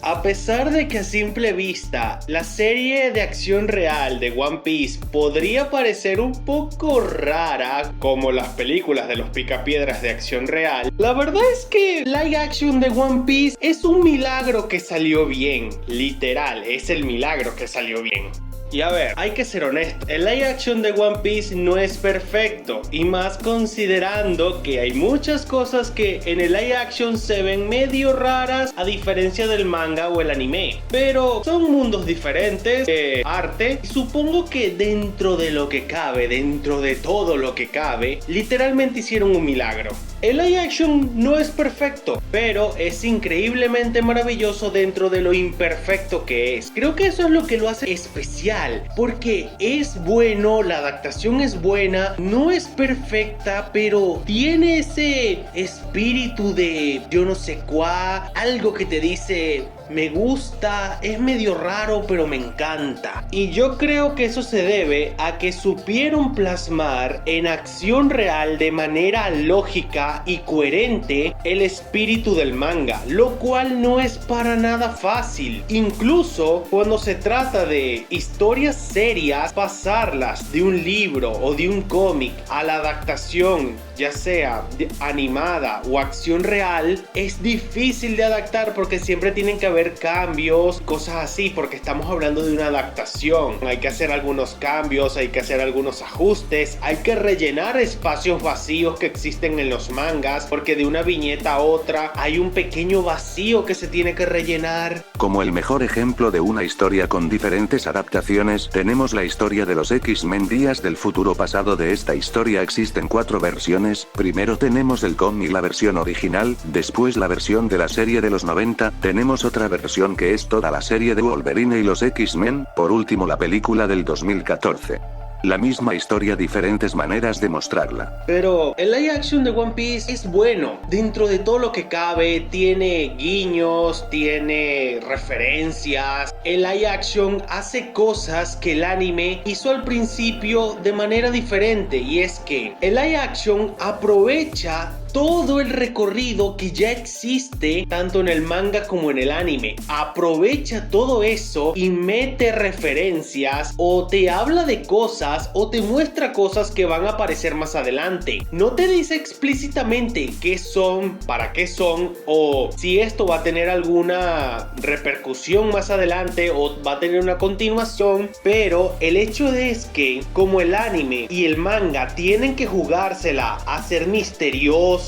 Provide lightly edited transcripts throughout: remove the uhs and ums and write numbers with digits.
A pesar de que a simple vista la serie de acción real de One Piece podría parecer un poco rara, como las películas de los picapiedras de acción real, la verdad es que live action de One Piece es un milagro que salió bien. Literal, es el milagro que salió bien. Y a ver, hay que ser honesto, el live action de One Piece no es perfecto, y más considerando que hay muchas cosas que en el live action se ven medio raras a diferencia del manga o el anime, pero son mundos diferentes, arte, y supongo que dentro de lo que cabe, dentro de todo lo que cabe, literalmente hicieron un milagro. El live action no es perfecto, pero es increíblemente maravilloso dentro de lo imperfecto que es. Creo que eso es lo que lo hace especial, porque es bueno, la adaptación es buena, no es perfecta, pero tiene ese espíritu de yo no sé cuá, algo que te dice me gusta, es medio raro pero me encanta. Y yo creo que eso se debe a que supieron plasmar en acción real de manera lógica y coherente el espíritu del manga, lo cual no es para nada fácil. Incluso cuando se trata de historias serias, pasarlas de un libro o de un cómic a la adaptación, ya sea animada o acción real, es difícil de adaptar porque siempre tienen que haber cambios, cosas así, porque estamos hablando de una adaptación. Hay que hacer algunos cambios, hay que hacer algunos ajustes, hay que rellenar espacios vacíos que existen en los mangas, porque de una viñeta a otra hay un pequeño vacío que se tiene que rellenar. Como el mejor ejemplo de una historia con diferentes adaptaciones, tenemos la historia de los X-Men Días del Futuro Pasado. De esta historia existen 4 versiones. Primero tenemos el cómic, la versión original, después la versión de la serie de los 90, tenemos otra versión que es toda la serie de Wolverine y los X-Men, por último la película del 2014. La misma historia, diferentes maneras de mostrarla. Pero el live action de One Piece es bueno, dentro de todo lo que cabe, tiene guiños, tiene referencias. El live action hace cosas que el anime hizo al principio de manera diferente, y es que el live action aprovecha todo el recorrido que ya existe tanto en el manga como en el anime. Aprovecha todo eso y mete referencias, o te habla de cosas o te muestra cosas que van a aparecer más adelante. No te dice explícitamente qué son, para qué son, o si esto va a tener alguna repercusión más adelante o va a tener una continuación, pero el hecho es que como el anime y el manga tienen que jugársela a ser misteriosos,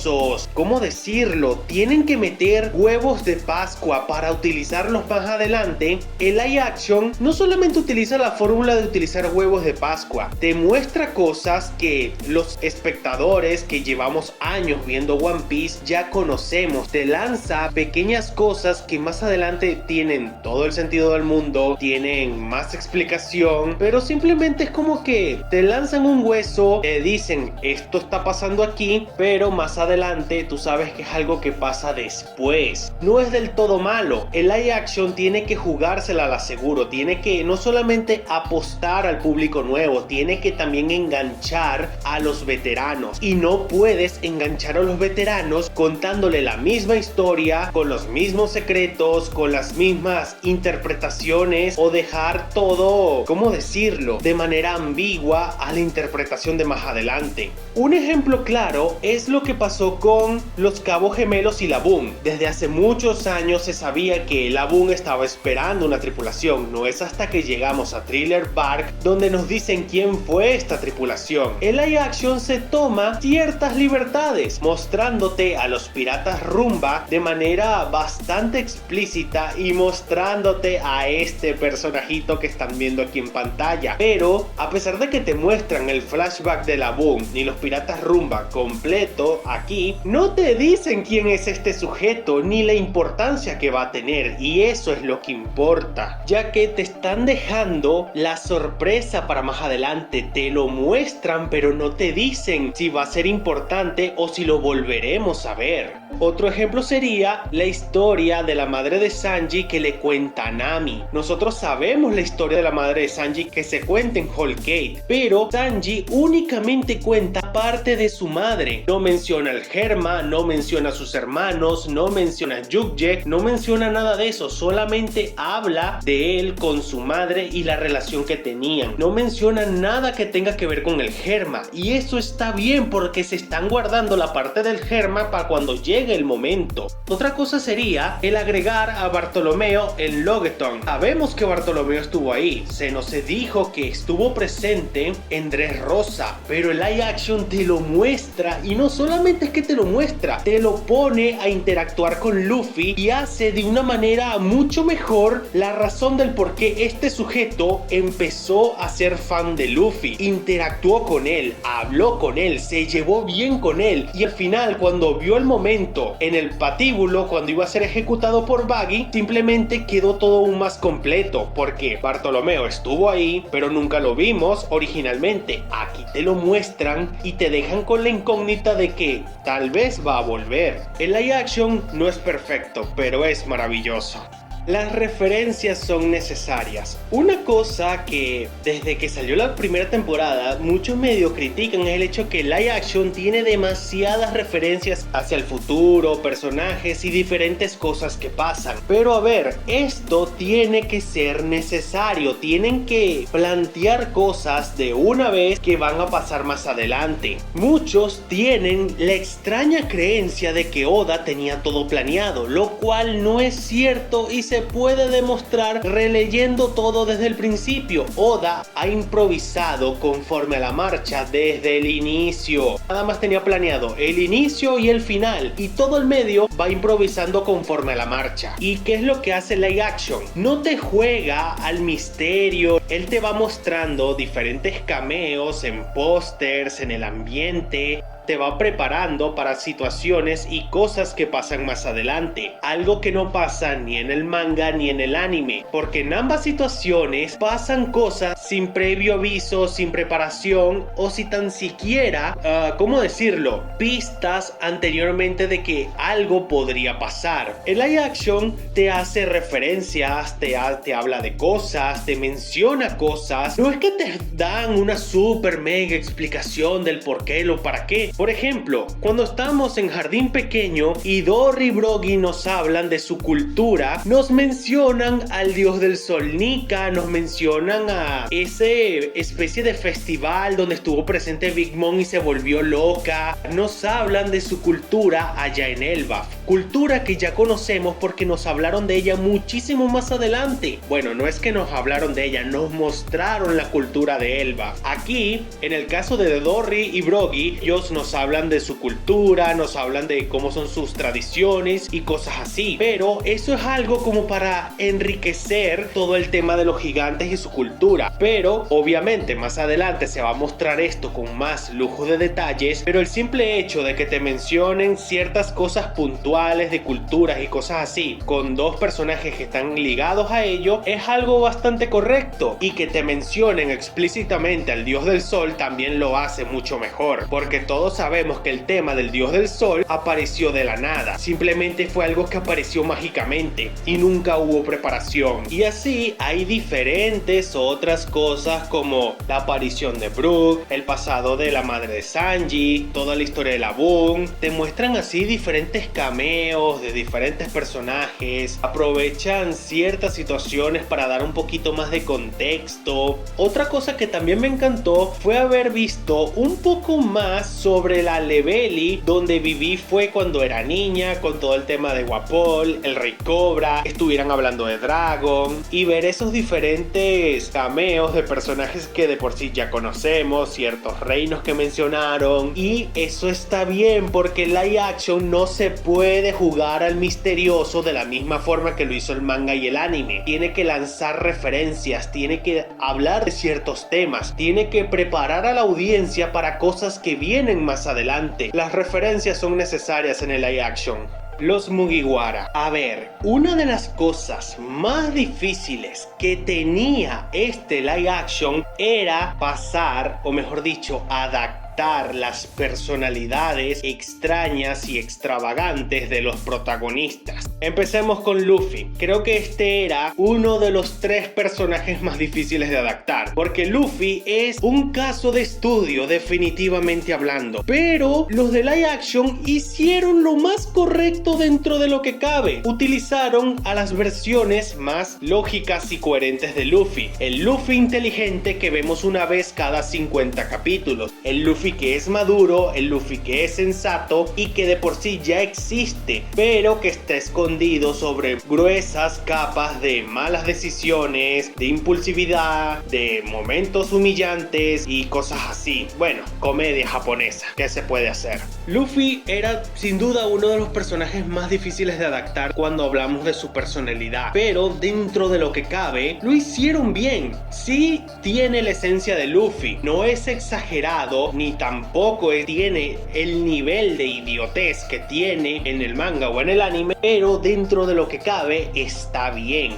¿cómo decirlo? Tienen que meter huevos de Pascua para utilizarlos más adelante. El live action no solamente utiliza la fórmula de utilizar huevos de Pascua, te muestra cosas que los espectadores que llevamos años viendo One Piece ya conocemos. Te lanza pequeñas cosas que más adelante tienen todo el sentido del mundo, tienen más explicación, pero simplemente es como que te lanzan un hueso, te dicen esto está pasando aquí, pero más adelante tú sabes que es algo que pasa después. No es del todo malo. El live action tiene que jugársela a la seguro, tiene que no solamente apostar al público nuevo, tiene que también enganchar a los veteranos, y no puedes enganchar a los veteranos contándole la misma historia, con los mismos secretos, con las mismas interpretaciones, o dejar todo, ¿cómo decirlo?, de manera ambigua a la interpretación de más adelante. Un ejemplo claro es lo que pasó con los Cabos Gemelos y la Boom. Desde hace muchos años se sabía que la Boom estaba esperando una tripulación. No es hasta que llegamos a Thriller Bark donde nos dicen quién fue esta tripulación. El live action se toma ciertas libertades, mostrándote a los piratas Rumba de manera bastante explícita y mostrándote a este personajito que están viendo aquí en pantalla. Pero a pesar de que te muestran el flashback de la Boom y los piratas Rumba completo, aquí no te dicen quién es este sujeto ni la importancia que va a tener, y eso es lo que importa, ya que te están dejando la sorpresa para más adelante. Te lo muestran pero no te dicen si va a ser importante o si lo volveremos a ver. Otro ejemplo sería la historia de la madre de Sanji que le cuenta a Nami. Nosotros sabemos la historia de la madre de Sanji que se cuenta en Whole Cake, pero Sanji únicamente cuenta parte de su madre. No menciona menciona el Germa, no menciona a sus hermanos, no menciona a Yukje, no menciona nada de eso, solamente habla de él con su madre y la relación que tenían. No menciona nada que tenga que ver con el Germa, y eso está bien porque se están guardando la parte del Germa para cuando llegue el momento. Otra cosa sería el agregar a Bartolomeo en Logueton. Sabemos que Bartolomeo estuvo ahí, se nos dijo que estuvo presente en Dressrosa, pero el live action te lo muestra, y no solamente es que te lo muestra, te lo pone a interactuar con Luffy y hace de una manera mucho mejor la razón del por qué este sujeto empezó a ser fan de Luffy. Interactuó con él, habló con él, se llevó bien con él, y al final, cuando vio el momento en el patíbulo cuando iba a ser ejecutado por Buggy, simplemente quedó todo aún más completo, porque Bartolomeo estuvo ahí pero nunca lo vimos originalmente. Aquí te lo muestran y te dejan con la incógnita de que tal vez va a volver. El live action no es perfecto, pero es maravilloso. Las referencias son necesarias. Una cosa que desde que salió la primera temporada muchos medios critican es el hecho que el live action tiene demasiadas referencias hacia el futuro, personajes y diferentes cosas que pasan. Pero a ver, esto tiene que ser necesario. Tienen que plantear cosas de una vez que van a pasar más adelante. Muchos tienen la extraña creencia de que Oda tenía todo planeado, lo cual no es cierto y se puede demostrar releyendo todo desde el principio. Oda ha improvisado conforme a la marcha desde el inicio. Nada más tenía planeado el inicio y el final, y todo el medio va improvisando conforme a la marcha. ¿Y qué es lo que hace live action? No te juega al misterio. Él te va mostrando diferentes cameos en pósters, en el ambiente. Te va preparando para situaciones y cosas que pasan más adelante, algo que no pasa ni en el manga ni en el anime, porque en ambas situaciones pasan cosas sin previo aviso, sin preparación, o si tan siquiera, ¿cómo decirlo?, pistas anteriormente de que algo podría pasar. El live action te hace referencias, te habla de cosas, te menciona cosas. No es que te dan una super mega explicación del por qué, lo para qué. Por ejemplo, cuando estamos en Jardín Pequeño y Dory y Broggy nos hablan de su cultura, nos mencionan al dios del sol Nika, nos mencionan a ese especie de festival donde estuvo presente Big Mom y se volvió loca. Nos hablan de su cultura allá en Elbaf, cultura que ya conocemos porque nos hablaron de ella muchísimo más adelante. Bueno, no es que nos hablaron de ella, nos mostraron la cultura de Elbaf. Aquí, en el caso de Dory y Broggy, ellos nos hablan de su cultura, nos hablan de cómo son sus tradiciones y cosas así, pero eso es algo como para enriquecer todo el tema de los gigantes y su cultura. Pero obviamente más adelante se va a mostrar esto con más lujo de detalles, pero el simple hecho de que te mencionen ciertas cosas puntuales de culturas y cosas así con dos personajes que están ligados a ello es algo bastante correcto, y que te mencionen explícitamente al dios del sol también lo hace mucho mejor, porque todos sabemos que el tema del dios del sol apareció de la nada, simplemente fue algo que apareció mágicamente y nunca hubo preparación. Y así hay diferentes otras cosas como la aparición de Brook, el pasado de la madre de Sanji, toda la historia de la Boom. Te muestran así diferentes cameos de diferentes personajes, aprovechan ciertas situaciones para dar un poquito más de contexto. Otra cosa que también me encantó fue haber visto un poco más sobre la Leveli donde Vivi fue cuando era niña, con todo el tema de Guapol, el Rey Cobra, estuvieran hablando de Dragon, y ver esos diferentes cameos de personajes que de por sí ya conocemos, ciertos reinos que mencionaron. Y eso está bien porque el live action no se puede jugar al misterioso de la misma forma que lo hizo el manga y el anime. Tiene que lanzar referencias, tiene que hablar de ciertos temas, tiene que preparar a la audiencia para cosas que vienen más adelante. Las referencias son necesarias en el live action. Los Mugiwara. A ver, una de las cosas más difíciles que tenía este live action era pasar, o mejor dicho, adaptar las personalidades extrañas y extravagantes de los protagonistas. Empecemos con Luffy. Creo que este era uno de los 3 personajes más difíciles de adaptar, porque Luffy es un caso de estudio definitivamente hablando, pero los de live action hicieron lo más correcto dentro de lo que cabe. Utilizaron a las versiones más lógicas y coherentes de Luffy. El Luffy inteligente que vemos una vez cada 50 capítulos, el Luffy que es maduro, el Luffy que es sensato y que de por sí ya existe, pero que está escondido sobre gruesas capas de malas decisiones, de impulsividad, de momentos humillantes y cosas así. Bueno, comedia japonesa, ¿qué se puede hacer? Luffy era sin duda uno de los personajes más difíciles de adaptar cuando hablamos de su personalidad, pero dentro de lo que cabe, lo hicieron bien. Sí tiene la esencia de Luffy, no es exagerado ni tampoco tiene el nivel de idiotez que tiene en el manga o en el anime, pero dentro de lo que cabe está bien.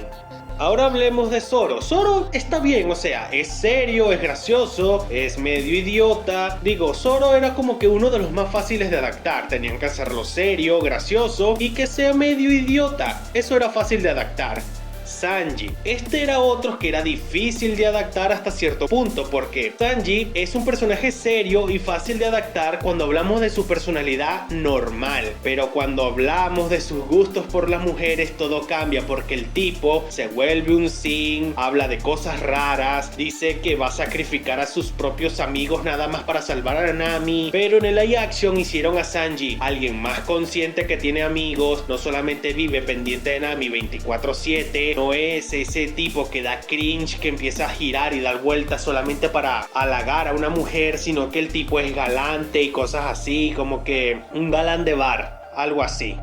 Ahora hablemos de Zoro. Zoro está bien, o sea, es serio, es gracioso, es medio idiota. Digo, Zoro era como que uno de los más fáciles de adaptar. Tenían que hacerlo serio, gracioso y que sea medio idiota. Eso era fácil de adaptar. Sanji. Este era otro que era difícil de adaptar hasta cierto punto, porque Sanji es un personaje serio y fácil de adaptar cuando hablamos de su personalidad normal, pero cuando hablamos de sus gustos por las mujeres todo cambia, porque el tipo se vuelve un sim, habla de cosas raras, dice que va a sacrificar a sus propios amigos nada más para salvar a Nami, pero en el live action hicieron a Sanji alguien más consciente que tiene amigos, no solamente vive pendiente de Nami 24/7, no es ese tipo que da cringe, que empieza a girar y dar vueltas solamente para halagar a una mujer, sino que el tipo es galante y cosas así, como que un galán de bar, algo así.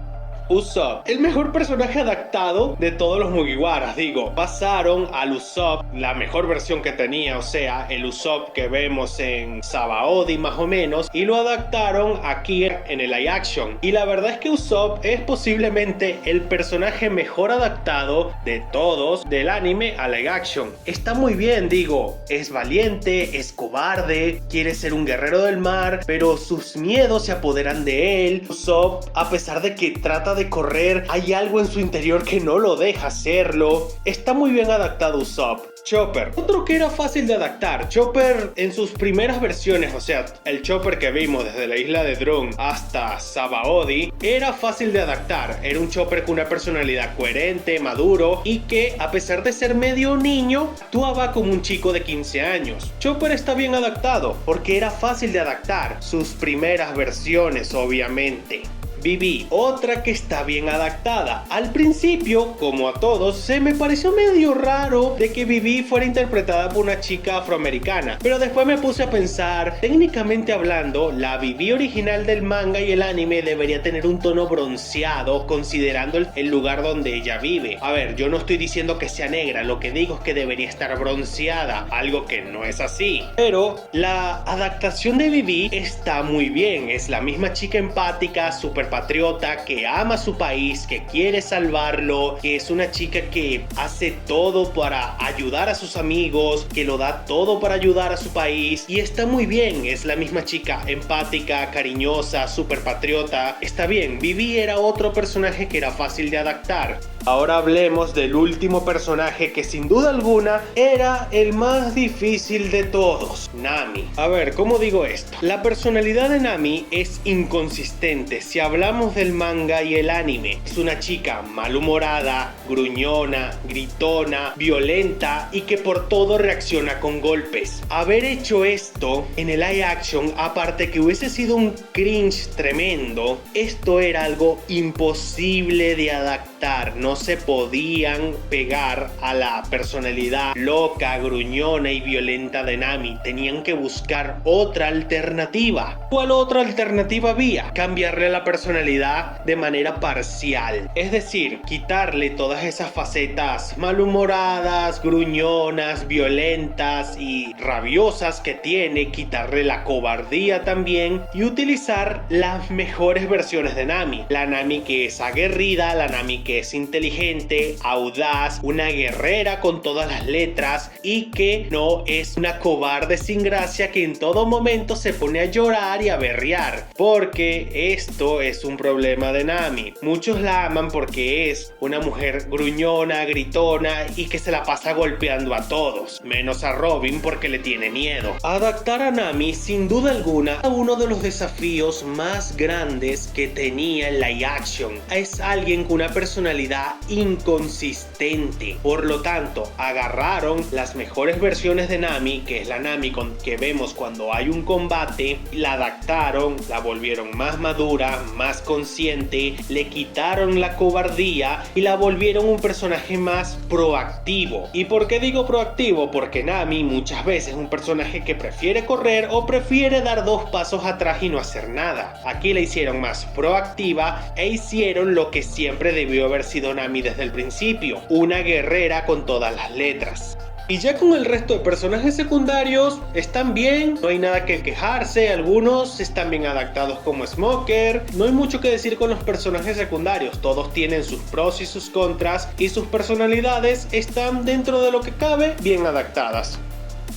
Usopp, el mejor personaje adaptado de todos los Mugiwaras. Digo, pasaron al Usopp, la mejor versión que tenía, o sea, el Usopp que vemos en Sabaody más o menos, y lo adaptaron aquí en el live action. Y la verdad es que Usopp es posiblemente el personaje mejor adaptado de todos del anime a live action. Está muy bien, digo, es valiente, es cobarde, quiere ser un guerrero del mar, pero sus miedos se apoderan de él. Usopp, a pesar de que trata de correr, hay algo en su interior que no lo deja hacerlo. Está muy bien adaptado Usopp. Chopper, otro que era fácil de adaptar. Chopper en sus primeras versiones, o sea, el Chopper que vimos desde la isla de Drum hasta Sabaody, era fácil de adaptar. Era un Chopper con una personalidad coherente, maduro y que, a pesar de ser medio niño, actuaba como un chico de 15 años. Chopper está bien adaptado porque era fácil de adaptar. Sus primeras versiones, obviamente. Vivi, otra que está bien adaptada. Al principio, como a todos, se me pareció medio raro de que Vivi fuera interpretada por una chica afroamericana, pero después me puse a pensar, técnicamente hablando, la Vivi original del manga y el anime debería tener un tono bronceado, considerando el lugar donde ella vive. A ver, yo no estoy diciendo que sea negra, lo que digo es que debería estar bronceada, algo que no es así. Pero la adaptación de Vivi está muy bien, es la misma chica empática, súper patriota, que ama su país, que quiere salvarlo, que es una chica que hace todo para ayudar a sus amigos, que lo da todo para ayudar a su país, y está muy bien. Es la misma chica empática, cariñosa, súper patriota. Está bien. Vivi era otro personaje que era fácil de adaptar. Ahora hablemos del último personaje que sin duda alguna era el más difícil de todos, Nami. A ver, ¿cómo digo esto? La personalidad de Nami es inconsistente si hablamos del manga y el anime. Es una chica malhumorada, gruñona, gritona, violenta y que por todo reacciona con golpes. Haber hecho esto en el live action, aparte que hubiese sido un cringe tremendo, esto era algo imposible de adaptar. No se podían pegar a la personalidad loca, gruñona y violenta de Nami. Tenían que buscar otra alternativa. ¿Cuál otra alternativa había? Cambiarle la personalidad de manera parcial. Es decir, quitarle todas esas facetas malhumoradas, gruñonas, violentas y rabiosas que tiene, quitarle la cobardía también y utilizar las mejores versiones de Nami. La Nami que es aguerrida, la Nami que es inteligente, inteligente, audaz, una guerrera con todas las letras y que no es una cobarde sin gracia que en todo momento se pone a llorar y a berrear, porque esto es un problema de Nami. Muchos la aman porque es una mujer gruñona, gritona y que se la pasa golpeando a todos, menos a Robin porque le tiene miedo. Adaptar a Nami sin duda alguna a uno de los desafíos más grandes que tenía en live action. Es alguien con una personalidad inconsistente, por lo tanto agarraron las mejores versiones de Nami, que es la Nami que vemos cuando hay un combate, la adaptaron, la volvieron más madura, más consciente, le quitaron la cobardía y la volvieron un personaje más proactivo. ¿Y por qué digo proactivo? Porque Nami muchas veces es un personaje que prefiere correr o prefiere dar 2 pasos atrás y no hacer nada. Aquí la hicieron más proactiva e hicieron lo que siempre debió haber sido Nami desde el principio, una guerrera con todas las letras. Y ya con el resto de personajes secundarios están bien, no hay nada que quejarse, algunos están bien adaptados como Smoker, no hay mucho que decir con los personajes secundarios, todos tienen sus pros y sus contras y sus personalidades están dentro de lo que cabe bien adaptadas.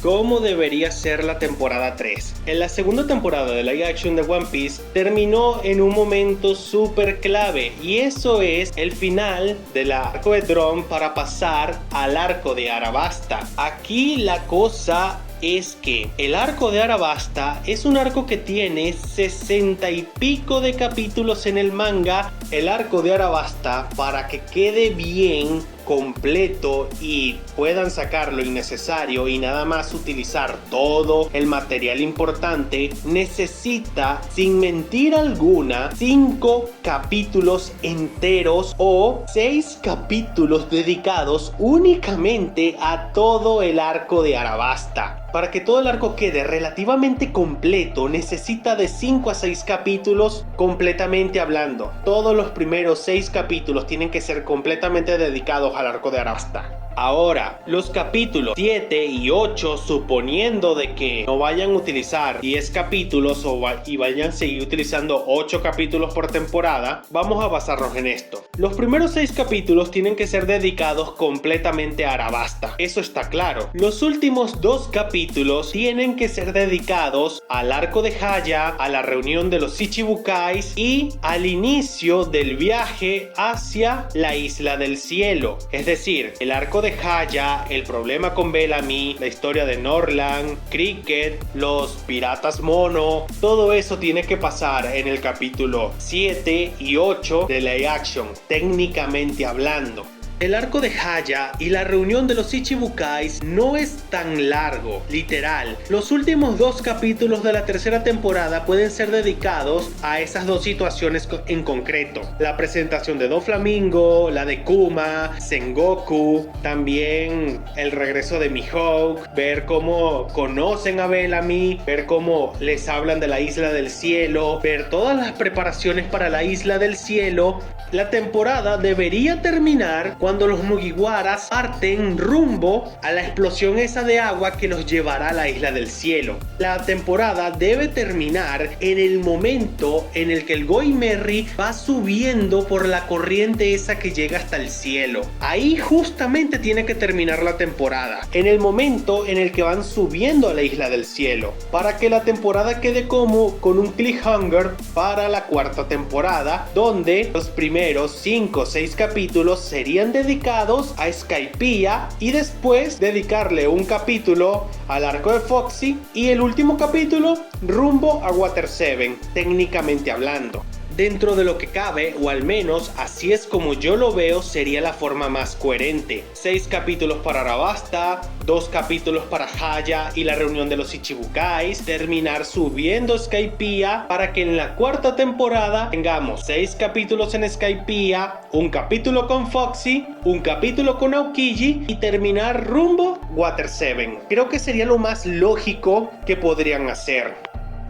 ¿Cómo debería ser la temporada 3? En la segunda temporada de live action de One Piece terminó en un momento súper clave y eso es el final del arco de Drum para pasar al arco de Arabasta. Aquí la cosa es que el arco de Arabasta es un arco que tiene 60 y pico de capítulos en el manga. El arco de Arabasta, para que quede bien completo y puedan sacar lo innecesario y nada más utilizar todo el material importante, necesita, sin mentira alguna, 5 capítulos enteros o 6 capítulos dedicados únicamente a todo el arco de Arabasta. Para que todo el arco quede relativamente completo, necesita de 5 a 6 capítulos completamente hablando. Todos los primeros 6 capítulos tienen que ser completamente dedicados al arco de Arabasta. Ahora, los capítulos 7 y 8, suponiendo de que no vayan a utilizar 10 capítulos y vayan a seguir utilizando 8 capítulos por temporada, vamos a basarnos en esto. Los primeros 6 capítulos tienen que ser dedicados completamente a Arabasta, eso está claro. Los últimos 2 capítulos tienen que ser dedicados al arco de Haya, a la reunión de los Ichibukais y al inicio del viaje hacia la Isla del Cielo. Es decir, el arco de Haya, el problema con Bellamy, la historia de Norland, Cricket, los piratas mono, todo eso tiene que pasar en el capítulo 7 y 8 de live action, técnicamente hablando. El arco de Haya y la reunión de los Ichibukais no es tan largo, literal. Los últimos 2 capítulos de la tercera temporada pueden ser dedicados a esas 2 situaciones en concreto. La presentación de Doflamingo, la de Kuma, Sengoku, también el regreso de Mihawk, ver cómo conocen a Bellamy, ver cómo les hablan de la Isla del Cielo, ver todas las preparaciones para la Isla del Cielo. La temporada debería terminar cuando los Mugiwaras parten rumbo a la explosión esa de agua que los llevará a la Isla del Cielo. La temporada debe terminar en el momento en el que el Going Merry va subiendo por la corriente esa que llega hasta el cielo. Ahí justamente tiene que terminar la temporada, en el momento en el que van subiendo a la Isla del Cielo, para que la temporada quede como con un cliffhanger para la cuarta temporada, donde los primeros 5 o 6 capítulos serían dedicados a Skypiea y después dedicarle un capítulo al arco de Foxy y el último capítulo rumbo a Water 7, técnicamente hablando. Dentro de lo que cabe, o al menos así es como yo lo veo, sería la forma más coherente. 6 capítulos para Arabasta, 2 capítulos para Haya y la reunión de los Ichibukais, terminar subiendo Skypiea para que en la cuarta temporada tengamos 6 capítulos en Skypiea, un capítulo con Foxy, un capítulo con Aokiji y terminar rumbo Water 7. Creo que sería lo más lógico que podrían hacer.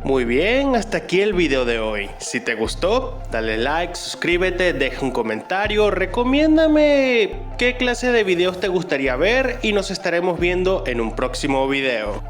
Muy bien, hasta aquí el video de hoy. Si te gustó, dale like, suscríbete, deja un comentario, recomiéndame qué clase de videos te gustaría ver y nos estaremos viendo en un próximo video.